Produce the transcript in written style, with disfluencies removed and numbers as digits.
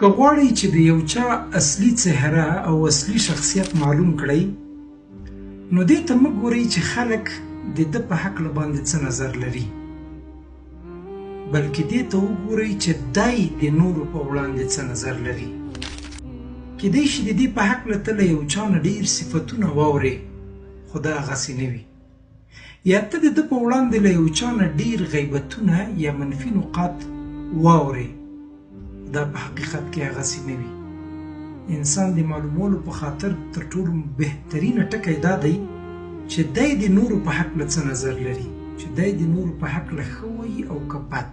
که غواړئ چې د یو چا اصلي څهره او اصلي شخصیت معلوم کړئ، نو دې ته مه ګورئ چې خلک د ده په هکله باندې څه نظر لري، بلکې دې ته وګورئ چې دی د نورو په وړاندې څه نظر لري. کیدای شي د دې په هکله ته له یو چا نه ډېر صفتونه واورې، خو دا هغسې نه وي. یا ته د ده په وړاندې له یو چا نه ډېر غیبتونه یا منفي نقاط واورې، دا په حقیقت کې هغسې نه وي. انسان د معلومولو په خاطر تر ټولو بهترینه ټکی دا دی چې دی د نورو په هکله څه نظر لري، چې دی د نورو په هکله ښه وایي او که بد.